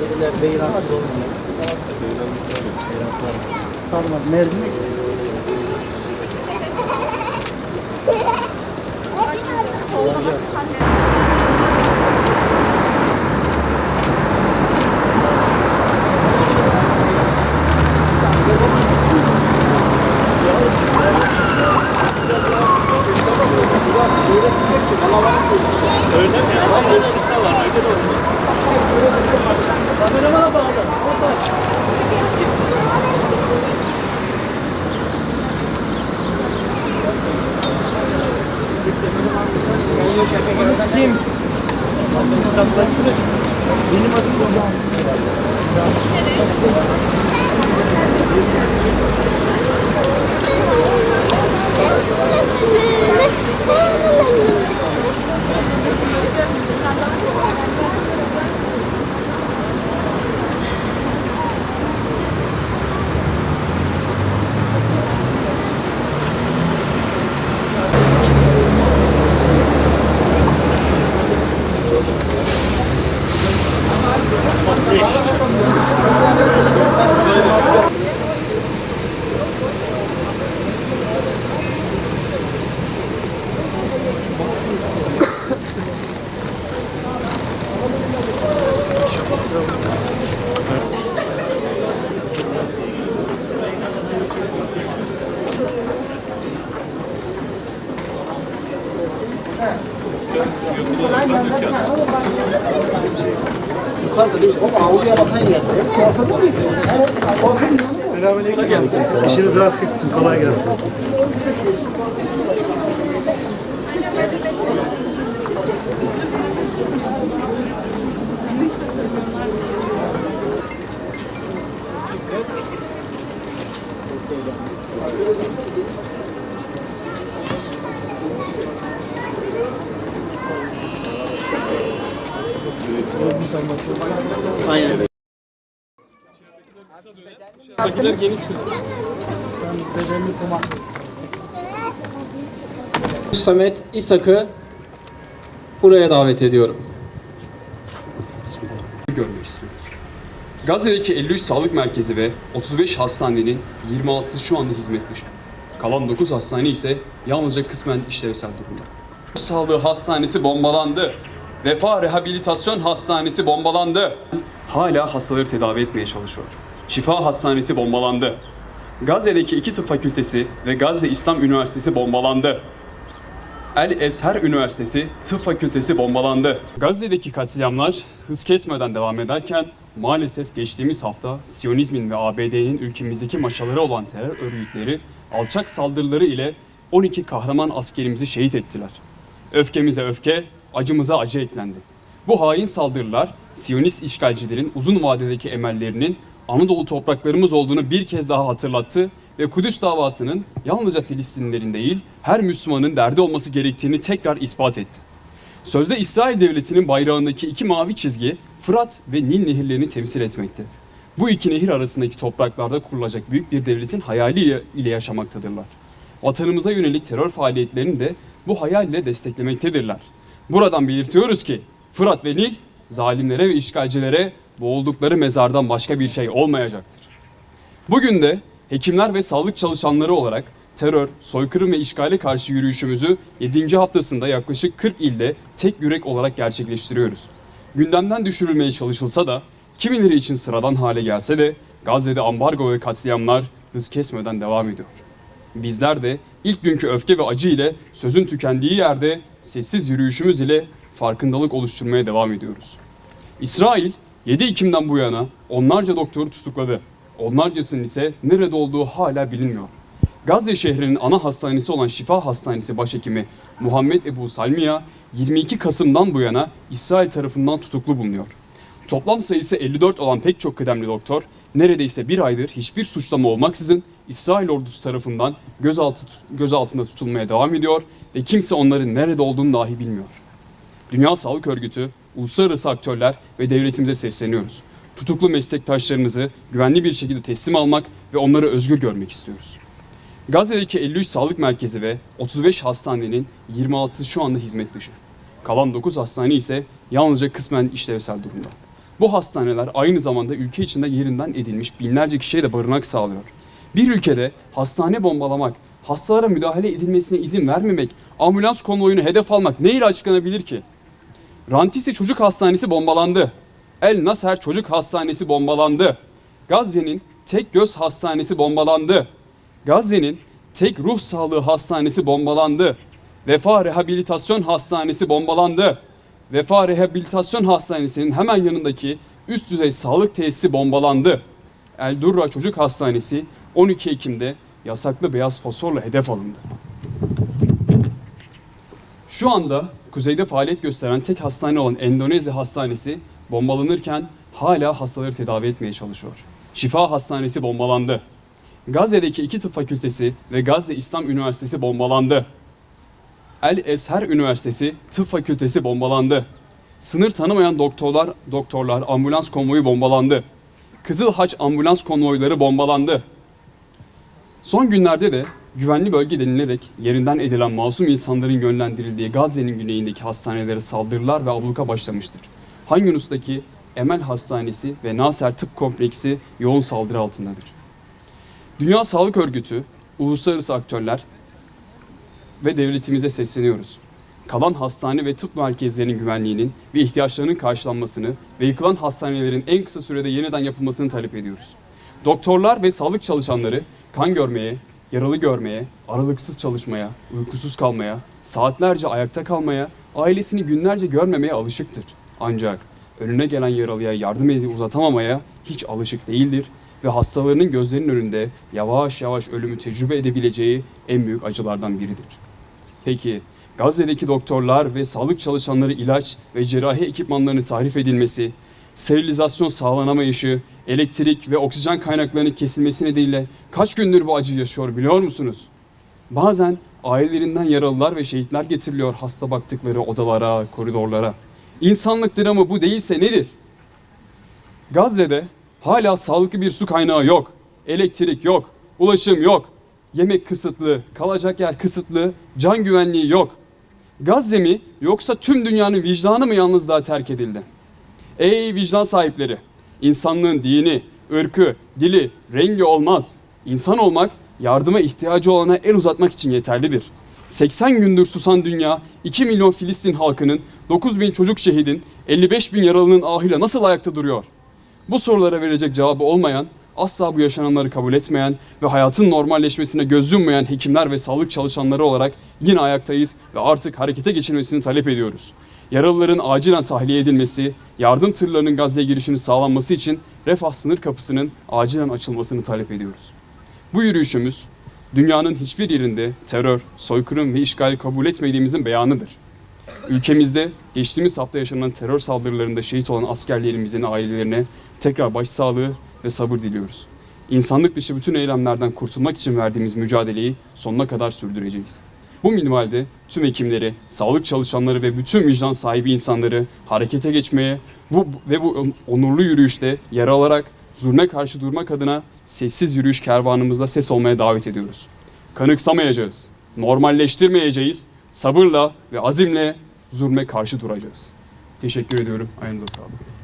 Dediler beyransız olmuyor. Sarmadı. Mercimek. Olacağız. Öyle mi? Öyle bir var. Kameramana bağlı. Sen çiçeği misin? Benim adım Bozan. Yukarıda değil, o avluya bakan yerde. Selamünaleyküm. İşiniz rast gitsin, kolay gelsin. Aynen. Dışarıdakiler geniş Samet İshak'ı buraya davet ediyorum. Görmek istiyoruz. Gazze'deki 53 sağlık merkezi ve 35 hastanenin 26'sı şu anda hizmet dışı. Kalan 9 hastane ise yalnızca kısmen işlevsel durumda. Sağlığı hastanesi bombalandı. Vefa Rehabilitasyon Hastanesi bombalandı. Hala hastaları tedavi etmeye çalışıyor. Şifa Hastanesi bombalandı. Gazze'deki 2 tıp fakültesi ve Gazze İslam Üniversitesi bombalandı. El Ezher Üniversitesi Tıp Fakültesi bombalandı. Gazze'deki katliamlar hız kesmeden devam ederken maalesef geçtiğimiz hafta Siyonizmin ve ABD'nin ülkemizdeki maşaları olan terör örgütleri alçak saldırıları ile 12 kahraman askerimizi şehit ettiler. Öfkemize öfke, acımıza acı eklendi. Bu hain saldırılar Siyonist işgalcilerin uzun vadedeki emellerinin Anadolu topraklarımız olduğunu bir kez daha hatırlattı ve Kudüs davasının yalnızca Filistinlilerin değil, her Müslümanın derdi olması gerektiğini tekrar ispat etti. Sözde İsrail Devleti'nin bayrağındaki 2 mavi çizgi Fırat ve Nil nehirlerini temsil etmekte. Bu 2 nehir arasındaki topraklarda kurulacak büyük bir devletin hayali ile yaşamaktadırlar. Vatanımıza yönelik terör faaliyetlerini de bu hayal ile desteklemektedirler. Buradan belirtiyoruz ki Fırat ve Nil zalimlere ve işgalcilere boğuldukları mezardan başka bir şey olmayacaktır. Bugün de hekimler ve sağlık çalışanları olarak terör, soykırım ve işgale karşı yürüyüşümüzü 7. haftasında yaklaşık 40 ilde tek yürek olarak gerçekleştiriyoruz. Gündemden düşürülmeye çalışılsa da, kimileri için sıradan hale gelse de Gazze'de ambargo ve katliamlar hız kesmeden devam ediyor. Bizler de ilk günkü öfke ve acı ile sözün tükendiği yerde sessiz yürüyüşümüz ile farkındalık oluşturmaya devam ediyoruz. İsrail 7 Ekim'den bu yana onlarca doktoru tutukladı. Onlarcasının ise nerede olduğu hala bilinmiyor. Gazze şehrinin ana hastanesi olan Şifa Hastanesi başhekimi Muhammed Ebu Salmiya 22 Kasım'dan bu yana İsrail tarafından tutuklu bulunuyor. Toplam sayısı 54 olan pek çok kıdemli doktor neredeyse bir aydır hiçbir suçlama olmaksızın İsrail ordusu tarafından gözaltında tutulmaya devam ediyor ve kimse onların nerede olduğunu dahi bilmiyor. Dünya Sağlık Örgütü, uluslararası aktörler ve devletimize sesleniyoruz. Tutuklu meslektaşlarımızı güvenli bir şekilde teslim almak ve onları özgür görmek istiyoruz. Gazze'deki 53 sağlık merkezi ve 35 hastanenin 26'sı şu anda hizmet dışı. Kalan 9 hastane ise yalnızca kısmen işlevsel durumda. Bu hastaneler aynı zamanda ülke içinde yerinden edilmiş binlerce kişiye de barınak sağlıyor. Bir ülkede hastane bombalamak, hastalara müdahale edilmesine izin vermemek, ambulans konvoyunu hedef almak ne ile açıklanabilir ki? Rantisi Çocuk Hastanesi bombalandı. El Nasser Çocuk Hastanesi bombalandı. Gazze'nin tek göz hastanesi bombalandı. Gazze'nin tek ruh sağlığı hastanesi bombalandı. Vefa Rehabilitasyon Hastanesi bombalandı. Vefa Rehabilitasyon Hastanesi'nin hemen yanındaki üst düzey sağlık tesisi bombalandı. El Durra Çocuk Hastanesi 12 Ekim'de yasaklı beyaz fosforla hedef alındı. Şu anda kuzeyde faaliyet gösteren tek hastane olan Endonezya Hastanesi bombalanırken hala hastaları tedavi etmeye çalışıyor. Şifa Hastanesi bombalandı. Gazze'deki 2 tıp fakültesi ve Gazze İslam Üniversitesi bombalandı. El Ezher Üniversitesi Tıp Fakültesi bombalandı. Sınır tanımayan doktorlar ambulans konvoyu bombalandı. Kızıl Haç ambulans konvoyları bombalandı. Son günlerde de güvenli bölge denilerek yerinden edilen masum insanların yönlendirildiği Gazze'nin güneyindeki hastanelere saldırılar ve abluka başlamıştır. Han Yunus'taki Emel Hastanesi ve Nasser Tıp Kompleksi yoğun saldırı altındadır. Dünya Sağlık Örgütü, uluslararası aktörler ve devletimize sesleniyoruz. Kalan hastane ve tıp merkezlerinin güvenliğinin ve ihtiyaçlarının karşılanmasını ve yıkılan hastanelerin en kısa sürede yeniden yapılmasını talep ediyoruz. Doktorlar ve sağlık çalışanları kan görmeye, yaralı görmeye, aralıksız çalışmaya, uykusuz kalmaya, saatlerce ayakta kalmaya, ailesini günlerce görmemeye alışıktır. Ancak önüne gelen yaralıya yardım eli uzatamamaya hiç alışık değildir ve hastalarının gözlerinin önünde yavaş yavaş ölümü tecrübe edebileceği en büyük acılardan biridir. Peki Gazze'deki doktorlar ve sağlık çalışanları ilaç ve cerrahi ekipmanlarının tahrip edilmesi, sterilizasyon sağlanamayışı, elektrik ve oksijen kaynaklarının kesilmesi nedeniyle kaç gündür bu acıyı yaşıyor biliyor musunuz? Bazen ailelerinden yaralılar ve şehitler getiriliyor hasta baktıkları odalara, koridorlara. İnsanlık dramı bu değilse nedir? Gazze'de hala sağlıklı bir su kaynağı yok, elektrik yok, ulaşım yok, yemek kısıtlı, kalacak yer kısıtlı, can güvenliği yok. Gazze mi yoksa tüm dünyanın vicdanı mı yalnızlığa terk edildi? Ey vicdan sahipleri! İnsanlığın dini, ırkı, dili, rengi olmaz. İnsan olmak yardıma ihtiyacı olana el uzatmak için yeterlidir. 80 gündür susan dünya, 2 milyon Filistin halkının, 9 bin çocuk şehidin, 55 bin yaralının ahıyla nasıl ayakta duruyor? Bu sorulara verecek cevabı olmayan, asla bu yaşananları kabul etmeyen ve hayatın normalleşmesine göz yummayan hekimler ve sağlık çalışanları olarak yine ayaktayız ve artık harekete geçilmesini talep ediyoruz. Yaralıların acilen tahliye edilmesi, yardım tırlarının Gazze'ye girişinin sağlanması için Refah sınır kapısının acilen açılmasını talep ediyoruz. Bu yürüyüşümüz, dünyanın hiçbir yerinde terör, soykırım ve işgali kabul etmediğimizin beyanıdır. Ülkemizde geçtiğimiz hafta yaşanan terör saldırılarında şehit olan askerlerimizin ailelerine tekrar başsağlığı ve sabır diliyoruz. İnsanlık dışı bütün eylemlerden kurtulmak için verdiğimiz mücadeleyi sonuna kadar sürdüreceğiz. Bu minvalde tüm hekimleri, sağlık çalışanları ve bütün vicdan sahibi insanları harekete geçmeye bu onurlu yürüyüşte yer alarak zulme karşı durmak adına sessiz yürüyüş kervanımızda ses olmaya davet ediyoruz. Kanıksamayacağız, normalleştirmeyeceğiz, sabırla ve azimle zulme karşı duracağız. Teşekkür ediyorum. Ayağınıza sağlık.